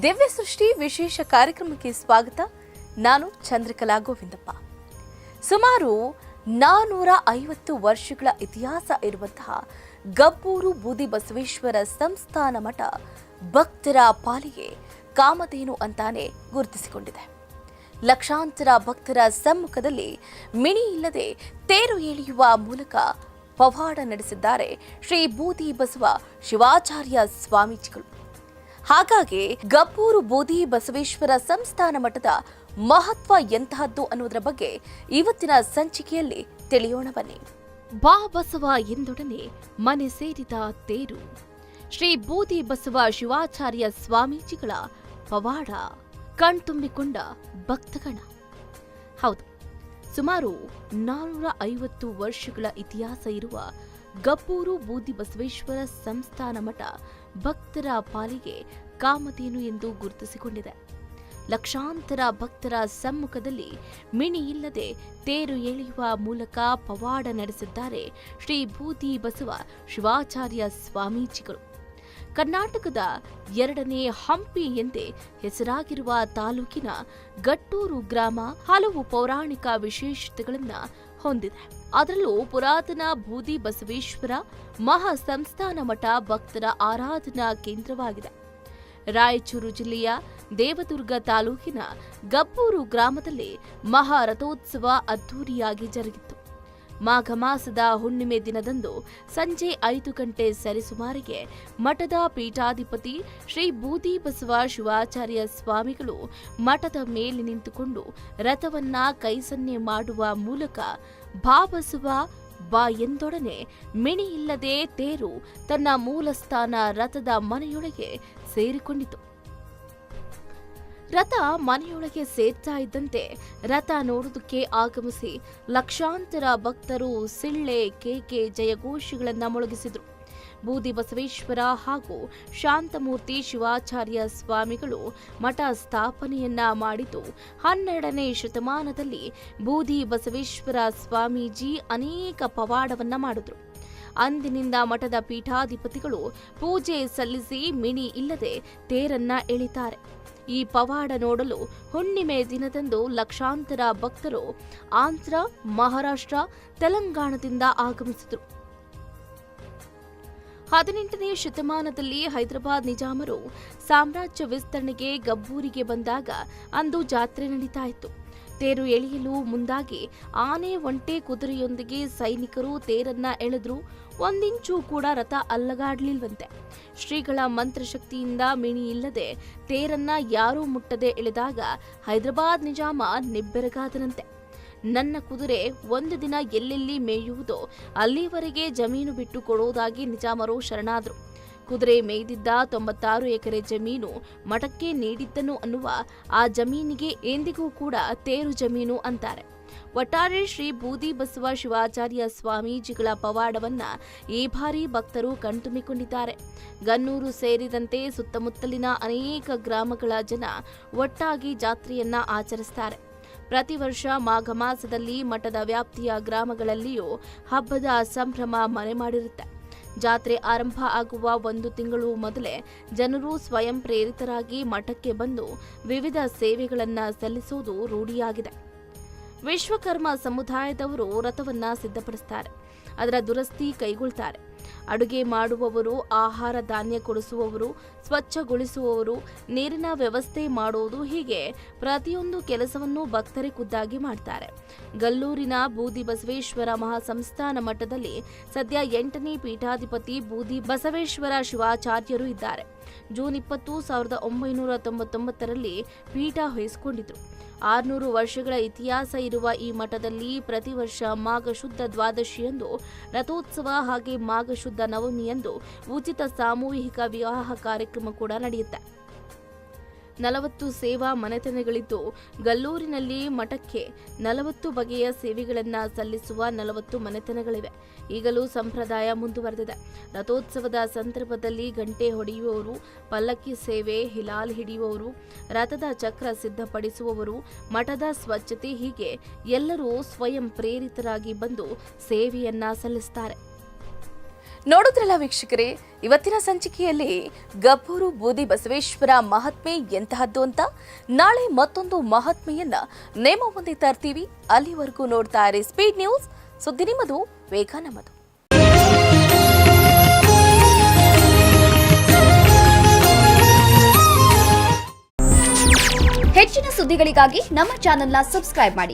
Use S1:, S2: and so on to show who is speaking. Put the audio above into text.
S1: ದಿವ್ಯ ಸೃಷ್ಟಿ ವಿಶೇಷ ಕಾರ್ಯಕ್ರಮಕ್ಕೆ ಸ್ವಾಗತ. ನಾನು ಚಂದ್ರಕಲಾ ಗೋವಿಂದಪ್ಪ. ಸುಮಾರು 450 ವರ್ಷಗಳ ಇತಿಹಾಸ ಇರುವಂತಹ ಗಬ್ಬೂರು ಬೂದಿ ಬಸವೇಶ್ವರ ಸಂಸ್ಥಾನ ಮಠ ಭಕ್ತರ ಪಾಲಿಗೆ ಕಾಮಧೇನು ಅಂತಾನೆ ಗುರುತಿಸಿಕೊಂಡಿದೆ. ಲಕ್ಷಾಂತರ ಭಕ್ತರ ಸಮ್ಮುಖದಲ್ಲಿ ಮಿಣಿ ಇಲ್ಲದೆ ತೇರು ಎಳೆಯುವ ಮೂಲಕ ಪವಾಡ ನಡೆಸಿದ್ದಾರೆ ಶ್ರೀ ಬೂದಿ ಬಸವ ಶಿವಾಚಾರ್ಯ ಸ್ವಾಮೀಜಿಗಳು. ಹಾಗಾಗಿ ಗಬ್ಬೂರು ಬೂದಿ ಬಸವೇಶ್ವರ ಸಂಸ್ಥಾನ ಮಠದ ಮಹತ್ವ ಎಂತಹದ್ದು ಅನ್ನೋದರ ಬಗ್ಗೆ ಇವತ್ತಿನ ಸಂಚಿಕೆಯಲ್ಲಿ ತಿಳಿಯೋಣ ಬನ್ನಿ. ಬಾ ಬಸವ ಎಂದೊಡನೆ ಮನೆ ಸೇರಿದ ತೇರು. ಶ್ರೀ ಬೂದಿ ಬಸವ ಶಿವಾಚಾರ್ಯ ಸ್ವಾಮೀಜಿಗಳ ಪವಾಡ ಕಣ್ತುಂಬಿಕೊಂಡ ಭಕ್ತಗಣ. ಹೌದು, ಸುಮಾರು 450 ವರ್ಷಗಳ ಇತಿಹಾಸ ಇರುವ ಗಬ್ಬೂರು ಬೂದಿ ಬಸವೇಶ್ವರ ಸಂಸ್ಥಾನ ಮಠ ಭಕ್ತರ ಪಾಲಿಗೆ ಕಾಮಧೇನು ಎಂದು ಗುರುತಿಸಿಕೊಂಡಿದೆ. ಲಕ್ಷಾಂತರ ಭಕ್ತರ ಸಮ್ಮುಖದಲ್ಲಿ ಮಿಣಿ ಇಲ್ಲದೆ ತೇರು ಎಳೆಯುವ ಮೂಲಕ ಪವಾಡ ನಡೆಸಿದ್ದಾರೆ ಶ್ರೀ ಬೂದಿ ಬಸವ ಶಿವಾಚಾರ್ಯ ಸ್ವಾಮೀಜಿಗಳು. ಕರ್ನಾಟಕದ 2ನೇ ಹಂಪಿ ಎಂದೇ ಹೆಸರಾಗಿರುವ ತಾಲೂಕಿನ ಗಟ್ಟೂರು ಗ್ರಾಮ ಹಲವು ಪೌರಾಣಿಕ ವಿಶೇಷತೆಗಳನ್ನು ಹೊಂದಿದೆ. ಅದರಲ್ಲೂ ಪುರಾತನ ಬೂದಿ ಬಸವೇಶ್ವರ ಮಹಾ ಸಂಸ್ಥಾನ ಮಠ ಭಕ್ತರ ಆರಾಧನಾ ಕೇಂದ್ರವಾಗಿದೆ. ರಾಯಚೂರು ಜಿಲ್ಲೆಯ ದೇವದುರ್ಗ ತಾಲೂಕಿನ ಗಬ್ಬೂರು ಗ್ರಾಮದಲ್ಲಿ ಮಹಾರಥೋತ್ಸವ ಅದ್ದೂರಿಯಾಗಿ ಜರುಗಿತ್ತು. ಮಾಘ ಮಾಸದ ಹುಣ್ಣಿಮೆ ದಿನದಂದು ಸಂಜೆ 5 ಗಂಟೆ ಸರಿಸುಮಾರಿಗೆ ಮಠದ ಪೀಠಾಧಿಪತಿ ಶ್ರೀ ಬೂದಿ ಬಸವ ಶಿವಾಚಾರ್ಯ ಸ್ವಾಮಿಗಳು ಮಠದ ಮೇಲೆ ನಿಂತುಕೊಂಡು ರಥವನ್ನ ಕೈಸನ್ನೆ ಮಾಡುವ ಮೂಲಕ ಬಾ ಬಸವ ಬಾ ಎಂದೊಡನೆ ಮಿಣಿ ಇಲ್ಲದೆ ತೇರು ತನ್ನ ಮೂಲ ಸ್ಥಾನ ರಥದ ಮನೆಯೊಳಗೆ ಸೇರಿಕೊಂಡಿತು. ರಥ ಮನೆಯೊಳಗೆ ಸೇರ್ತಾ ಇದ್ದಂತೆ ರಥ ನೋಡುವುದಕ್ಕೆ ಆಗಮಿಸಿ ಲಕ್ಷಾಂತರ ಭಕ್ತರು ಸಿಳ್ಳೆ, ಕೇಕೆ, ಜಯಘೋಷಗಳನ್ನು ಮೊಳಗಿಸಿದರು. ಬೂದಿ ಬಸವೇಶ್ವರ ಹಾಗೂ ಶಾಂತಮೂರ್ತಿ ಶಿವಾಚಾರ್ಯ ಸ್ವಾಮಿಗಳು ಮಠ ಸ್ಥಾಪನೆಯನ್ನ ಮಾಡಿದ್ದು 12ನೇ ಶತಮಾನದಲ್ಲಿ. ಬೂದಿ ಬಸವೇಶ್ವರ ಸ್ವಾಮೀಜಿ ಅನೇಕ ಪವಾಡವನ್ನ ಮಾಡಿದ್ರು. ಅಂದಿನಿಂದ ಮಠದ ಪೀಠಾಧಿಪತಿಗಳು ಪೂಜೆ ಸಲ್ಲಿಸಿ ಮಿಣಿ ಇಲ್ಲದೆ ತೇರನ್ನ ಎಳಿತಾರೆ. ಈ ಪವಾಡ ನೋಡಲು ಹುಣ್ಣಿಮೆ ದಿನದಂದು ಲಕ್ಷಾಂತರ ಭಕ್ತರು ಆಂಧ್ರ, ಮಹಾರಾಷ್ಟ್ರ, ತೆಲಂಗಾಣದಿಂದ ಆಗಮಿಸಿದರು. 18ನೇ ಶತಮಾನದಲ್ಲಿ ಹೈದರಾಬಾದ್ ನಿಜಾಮರು ಸಾಮ್ರಾಜ್ಯ ವಿಸ್ತರಣೆಗೆ ಗಬ್ಬೂರಿಗೆ ಬಂದಾಗ ಅಂದು ಜಾತ್ರೆ ನಡೀತಾ ಇತ್ತು. ತೇರು ಎಳೆಯಲು ಮುಂದಾಗಿ ಆನೆ, ಒಂಟೆ, ಕುದುರೆಯೊಂದಿಗೆ ಸೈನಿಕರು ತೇರನ್ನ ಎಳೆದ್ರು. 1 ಇಂಚು ಕೂಡ ರಥ ಅಲ್ಲಗಾಡ್ಲಿಲ್ವಂತೆ. ಶ್ರೀಗಳ ಮಂತ್ರಶಕ್ತಿಯಿಂದ ಮಿಣಿ ಇಲ್ಲದೆ ತೇರನ್ನ ಯಾರೂ ಮುಟ್ಟದೆ ಎಳೆದಾಗ ಹೈದರಾಬಾದ್ ನಿಜಾಮ ನಿಬ್ಬೆರಗಾದನಂತೆ. ನನ್ನ ಕುದುರೆ 1 ದಿನ ಎಲ್ಲೆಲ್ಲಿ ಮೇಯುವುದೋ ಅಲ್ಲಿವರೆಗೆ ಜಮೀನು ಬಿಟ್ಟು ಕೊಡೋದಾಗಿ ನಿಜಾಮರು ಶರಣಾದ್ರು. ಕುದುರೆ ಮೇಯ್ದಿದ್ದ 96 ಎಕರೆ ಜಮೀನು ಮಠಕ್ಕೆ ನೀಡಿದ್ದನು ಅನ್ನುವ ಆ ಜಮೀನಿಗೆ ಎಂದಿಗೂ ಕೂಡ ತೇರು ಜಮೀನು ಅಂತಾರೆ. ಒಟ್ಟಾರೆ ಶ್ರೀ ಬೂದಿ ಬಸವ ಶಿವಾಚಾರ್ಯ ಸ್ವಾಮೀಜಿಗಳ ಪವಾಡವನ್ನ ಈ ಬಾರಿ ಭಕ್ತರು ಕಣ್ತುಂಬಿಕೊಂಡಿದ್ದಾರೆ. ಗನ್ನೂರು ಸೇರಿದಂತೆ ಸುತ್ತಮುತ್ತಲಿನ ಅನೇಕ ಗ್ರಾಮಗಳ ಜನ ಒಟ್ಟಾಗಿ ಜಾತ್ರೆಯನ್ನ ಆಚರಿಸುತ್ತಾರೆ. ಪ್ರತಿ ವರ್ಷ ಮಾಘ ಮಾಸದಲ್ಲಿ ಮಠದ ವ್ಯಾಪ್ತಿಯ ಗ್ರಾಮಗಳಲ್ಲಿಯೂ ಹಬ್ಬದ ಸಂಭ್ರಮ ಮನೆ ಮಾಡಿರುತ್ತೆ. ಜಾತ್ರೆ ಆರಂಭ ಆಗುವ 1 ತಿಂಗಳು ಮೊದಲೇ ಜನರು ಸ್ವಯಂ ಪ್ರೇರಿತರಾಗಿ ಮಠಕ್ಕೆ ಬಂದು ವಿವಿಧ ಸೇವೆಗಳನ್ನು ಸಲ್ಲಿಸುವುದು ರೂಢಿಯಾಗಿದೆ. ವಿಶ್ವಕರ್ಮ ಸಮುದಾಯದವರು ರಥವನ್ನ ಸಿದ್ಧಪಡಿಸುತ್ತಾರೆ, ಅದರ ದುರಸ್ತಿ ಕೈಗೊಳ್ತಾರೆ. ಅಡುಗೆ ಮಾಡುವವರು, ಆಹಾರ ಧಾನ್ಯ ಕೊಡಿಸುವವರು, ಸ್ವಚ್ಛಗೊಳಿಸುವವರು, ನೀರಿನ ವ್ಯವಸ್ಥೆ ಮಾಡೋದು, ಹೀಗೆ ಪ್ರತಿಯೊಂದು ಕೆಲಸವನ್ನು ಭಕ್ತರೇ ಖುದ್ದಾಗಿ ಮಾಡ್ತಾರೆ. ಗಲ್ಲೂರಿನ ಬೂದಿ ಬಸವೇಶ್ವರ ಮಹಾಸಂಸ್ಥಾನ ಮಠದಲ್ಲಿ ಸದ್ಯ 8ನೇ ಪೀಠಾಧಿಪತಿ ಬೂದಿ ಬಸವೇಶ್ವರ ಶಿವಾಚಾರ್ಯರು ಇದ್ದಾರೆ. ಜೂನ್ 20, 1999ರಲ್ಲಿ ಪೀಠ ವಹಿಸಿಕೊಂಡಿದ್ರು. 600 ವರ್ಷಗಳ ಇತಿಹಾಸ ಇರುವ ಈ ಮಠದಲ್ಲಿ ಪ್ರತಿ ವರ್ಷ ಮಾಘ ಶುದ್ಧ ದ್ವಾದಶಿಯಂದು ರಥೋತ್ಸವ, ಹಾಗೆ ಮಾಘ ಶುದ್ಧ ನವಮಿಯಂದು ಉಚಿತ ಸಾಮೂಹಿಕ ವಿವಾಹ ಕಾರ್ಯಕ್ರಮ ಕೂಡ ನಡೆಯುತ್ತೆ. 40 ಸೇವಾ ಮನೆತನಗಳಿದ್ದು ಗಲ್ಲೂರಿನಲ್ಲಿ ಮಠಕ್ಕೆ 40 ಬಗೆಯ ಸೇವೆಗಳನ್ನು ಸಲ್ಲಿಸುವ 40 ಮನೆತನಗಳಿವೆ. ಈಗಲೂ ಸಂಪ್ರದಾಯ ಮುಂದುವರೆದಿದೆ. ರಥೋತ್ಸವದ ಸಂದರ್ಭದಲ್ಲಿ ಗಂಟೆ ಹೊಡೆಯುವವರು, ಪಲ್ಲಕ್ಕಿ ಸೇವೆ, ಹಿಲಾಲ್ ಹಿಡಿಯುವವರು, ರಥದ ಚಕ್ರ ಸಿದ್ಧಪಡಿಸುವವರು, ಮಠದ ಸ್ವಚ್ಛತೆ, ಹೀಗೆ ಎಲ್ಲರೂ ಸ್ವಯಂ ಪ್ರೇರಿತರಾಗಿ ಬಂದು ಸೇವೆಯನ್ನ ಸಲ್ಲಿಸುತ್ತಾರೆ. ನೋಡುದ್ರಲ್ಲ ವೀಕ್ಷಕರೇ, ಇವತ್ತಿನ ಸಂಚಿಕೆಯಲ್ಲಿ ಗಬ್ಬೂರು ಬೂದಿ ಬಸವೇಶ್ವರ ಮಹಾತ್ಮೆ ಎಂತಹದ್ದು ಅಂತ. ನಾಳೆ ಮತ್ತೊಂದು ಮಹಾತ್ಮೆಯನ್ನ ನೇಮ ಮುಂದೆ ತರ್ತೀವಿ. ಅಲ್ಲಿವರೆಗೂ ನೋಡ್ತಾ ಇರಿ ಸ್ಪೀಡ್ ನ್ಯೂಸ್. ಸುದ್ದಿ ನಿಮ್ಮದು, ವೇಗ ನಮ್ಮದು.
S2: ಹೆಚ್ಚಿನ ಸುದ್ದಿಗಳಿಗಾಗಿ ನಮ್ಮ ಚಾನೆಲ್ನ ಸಬ್ಸ್ಕ್ರೈಬ್ ಮಾಡಿ.